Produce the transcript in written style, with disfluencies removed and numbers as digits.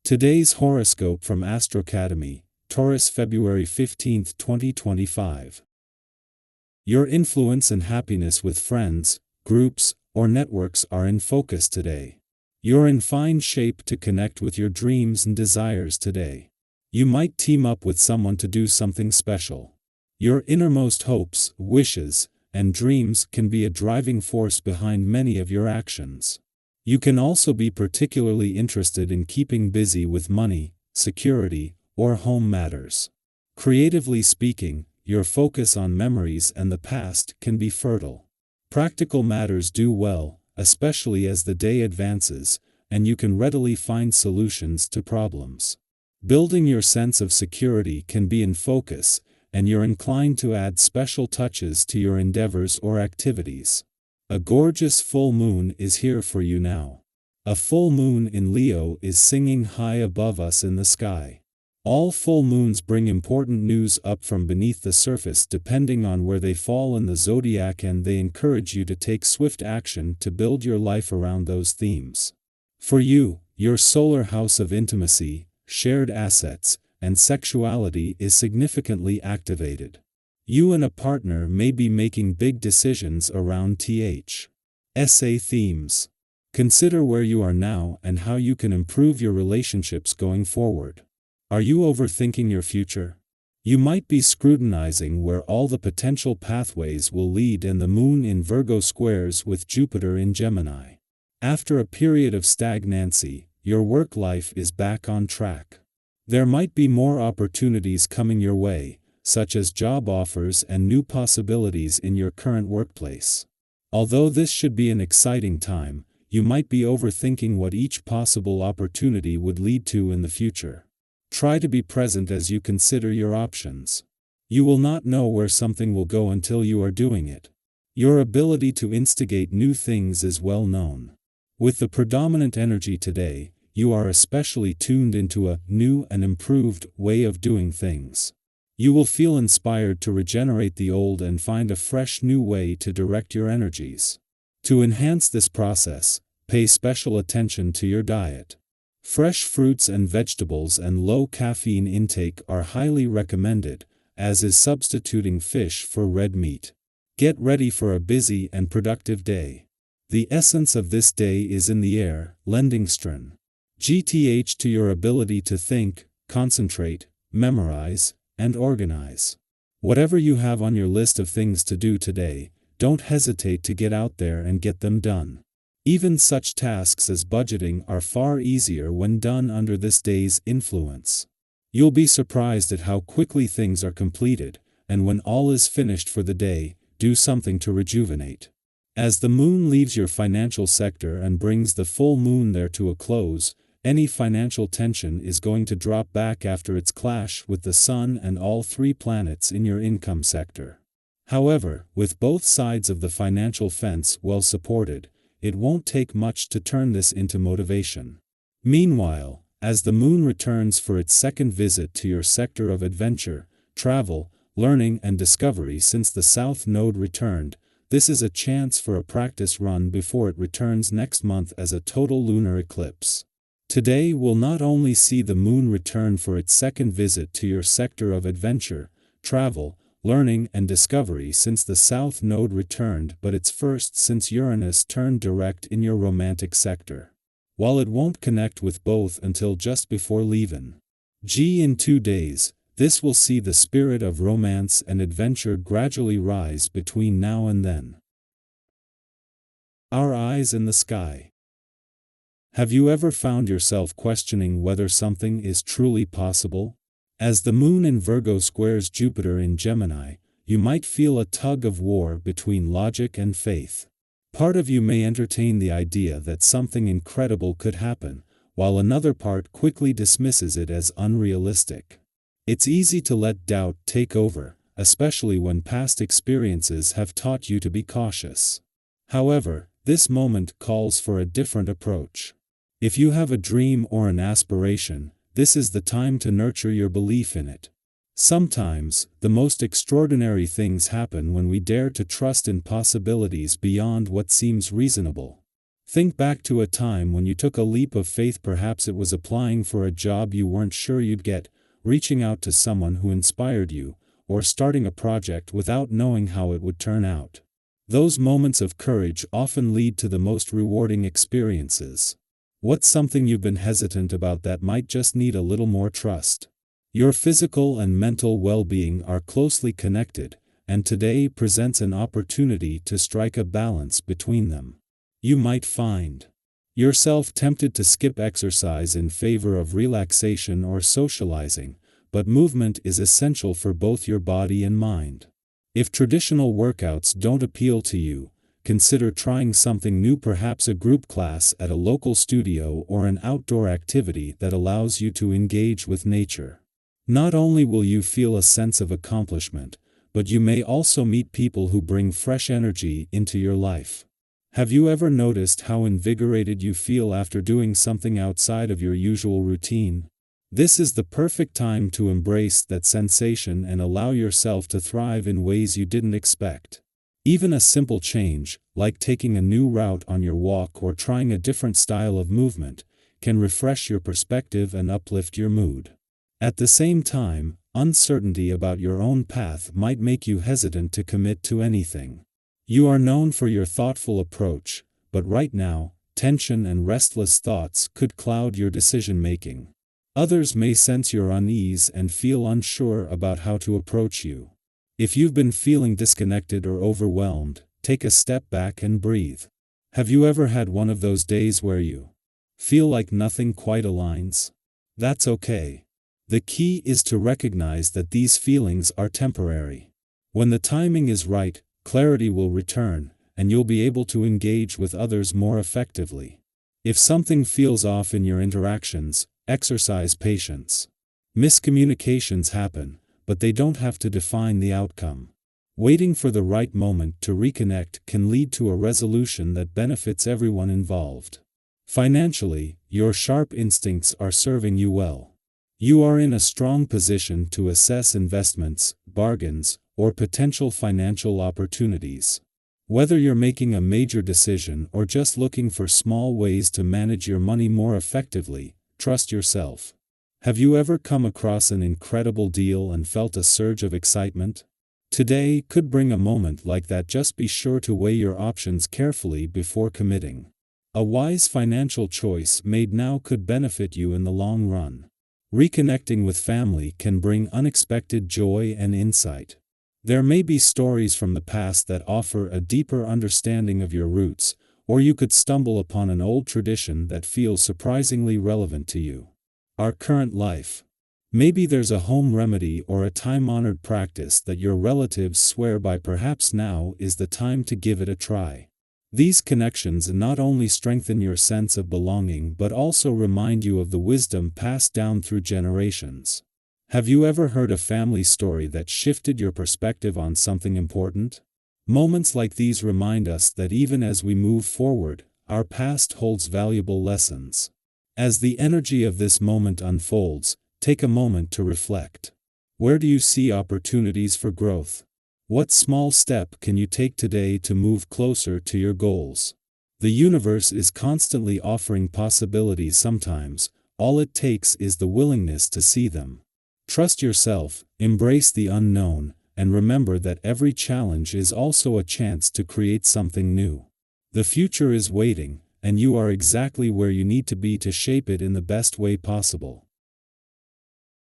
Today's horoscope from AstroCademy, Taurus, February 15, 2025. Your influence and happiness with friends, groups, or networks are in focus today. You're in fine shape to connect with your dreams and desires today. You might team up with someone to do something special. Your innermost hopes, wishes, and dreams can be a driving force behind many of your actions. You can also be particularly interested in keeping busy with money, security, or home matters. Creatively speaking, your focus on memories and the past can be fertile. Practical matters do well, especially as the day advances, and you can readily find solutions to problems. Building your sense of security can be in focus, and you're inclined to add special touches to your endeavors or activities. A gorgeous full moon is here for you now. A full moon in Leo is singing high above us in the sky. All full moons bring important news up from beneath the surface depending on where they fall in the zodiac, and they encourage you to take swift action to build your life around those themes. For you, your solar house of intimacy, shared assets, and sexuality is significantly activated. You and a partner may be making big decisions around THSA themes. Consider where you are now and how you can improve your relationships going forward. Are you overthinking your future? You might be scrutinizing where all the potential pathways will lead, and the moon in Virgo squares with Jupiter in Gemini. After a period of stagnancy, your work life is back on track. There might be more opportunities coming your way, such as job offers and new possibilities in your current workplace. Although this should be an exciting time, you might be overthinking what each possible opportunity would lead to in the future. Try to be present as you consider your options. You will not know where something will go until you are doing it. Your ability to instigate new things is well known. With the predominant energy today, you are especially tuned into a new and improved way of doing things. You will feel inspired to regenerate the old and find a fresh new way to direct your energies. To enhance this process, pay special attention to your diet. Fresh fruits and vegetables and low caffeine intake are highly recommended, as is substituting fish for red meat. Get ready for a busy and productive day. The essence of this day is in the air, lending strength to your ability to think, concentrate, memorize, and organize. Whatever you have on your list of things to do today, don't hesitate to get out there and get them done. Even such tasks as budgeting are far easier when done under this day's influence. You'll be surprised at how quickly things are completed, and when all is finished for the day, do something to rejuvenate. As the moon leaves your financial sector and brings the full moon there to a close, any financial tension is going to drop back after its clash with the sun and all three planets in your income sector. However, with both sides of the financial fence well supported, it won't take much to turn this into motivation. Meanwhile, as the moon returns for its second visit to your sector of adventure, travel, learning, and discovery since the south node returned, this is a chance for a practice run before it returns next month as a total lunar eclipse. Today will not only see the moon return for its second visit to your sector of adventure, travel, learning, and discovery since the south node returned, but its first since Uranus turned direct in your romantic sector. While it won't connect with both until just before leaving in 2 days, this will see the spirit of romance and adventure gradually rise between now and then. Our eyes in the sky. Have you ever found yourself questioning whether something is truly possible? As the moon in Virgo squares Jupiter in Gemini, you might feel a tug of war between logic and faith. Part of you may entertain the idea that something incredible could happen, while another part quickly dismisses it as unrealistic. It's easy to let doubt take over, especially when past experiences have taught you to be cautious. However, this moment calls for a different approach. If you have a dream or an aspiration, this is the time to nurture your belief in it. Sometimes, the most extraordinary things happen when we dare to trust in possibilities beyond what seems reasonable. Think back to a time when you took a leap of faith. Perhaps it was applying for a job you weren't sure you'd get, reaching out to someone who inspired you, or starting a project without knowing how it would turn out. Those moments of courage often lead to the most rewarding experiences. What's something you've been hesitant about that might just need a little more trust? Your physical and mental well-being are closely connected, and today presents an opportunity to strike a balance between them. You might find yourself tempted to skip exercise in favor of relaxation or socializing, but movement is essential for both your body and mind. If traditional workouts don't appeal to you, consider trying something new, perhaps a group class at a local studio or an outdoor activity that allows you to engage with nature. Not only will you feel a sense of accomplishment, but you may also meet people who bring fresh energy into your life. Have you ever noticed how invigorated you feel after doing something outside of your usual routine? This is the perfect time to embrace that sensation and allow yourself to thrive in ways you didn't expect. Even a simple change, like taking a new route on your walk or trying a different style of movement, can refresh your perspective and uplift your mood. At the same time, uncertainty about your own path might make you hesitant to commit to anything. You are known for your thoughtful approach, but right now, tension and restless thoughts could cloud your decision-making. Others may sense your unease and feel unsure about how to approach you. If you've been feeling disconnected or overwhelmed, take a step back and breathe. Have you ever had one of those days where you feel like nothing quite aligns? That's okay. The key is to recognize that these feelings are temporary. When the timing is right, clarity will return, and you'll be able to engage with others more effectively. If something feels off in your interactions, exercise patience. Miscommunications happen, but they don't have to define the outcome. Waiting for the right moment to reconnect can lead to a resolution that benefits everyone involved. Financially, your sharp instincts are serving you well. You are in a strong position to assess investments, bargains, or potential financial opportunities. Whether you're making a major decision or just looking for small ways to manage your money more effectively, trust yourself. Have you ever come across an incredible deal and felt a surge of excitement? Today could bring a moment like that. Just be sure to weigh your options carefully before committing. A wise financial choice made now could benefit you in the long run. Reconnecting with family can bring unexpected joy and insight. There may be stories from the past that offer a deeper understanding of your roots, or you could stumble upon an old tradition that feels surprisingly relevant to you. Our current life. Maybe there's a home remedy or a time-honored practice that your relatives swear by. Perhaps now is the time to give it a try. These connections not only strengthen your sense of belonging but also remind you of the wisdom passed down through generations. Have you ever heard a family story that shifted your perspective on something important? Moments like these remind us that even as we move forward, our past holds valuable lessons. As the energy of this moment unfolds, take a moment to reflect. Where do you see opportunities for growth? What small step can you take today to move closer to your goals? The universe is constantly offering possibilities. Sometimes, all it takes is the willingness to see them. Trust yourself, embrace the unknown, and remember that every challenge is also a chance to create something new. The future is waiting, and you are exactly where you need to be to shape it in the best way possible.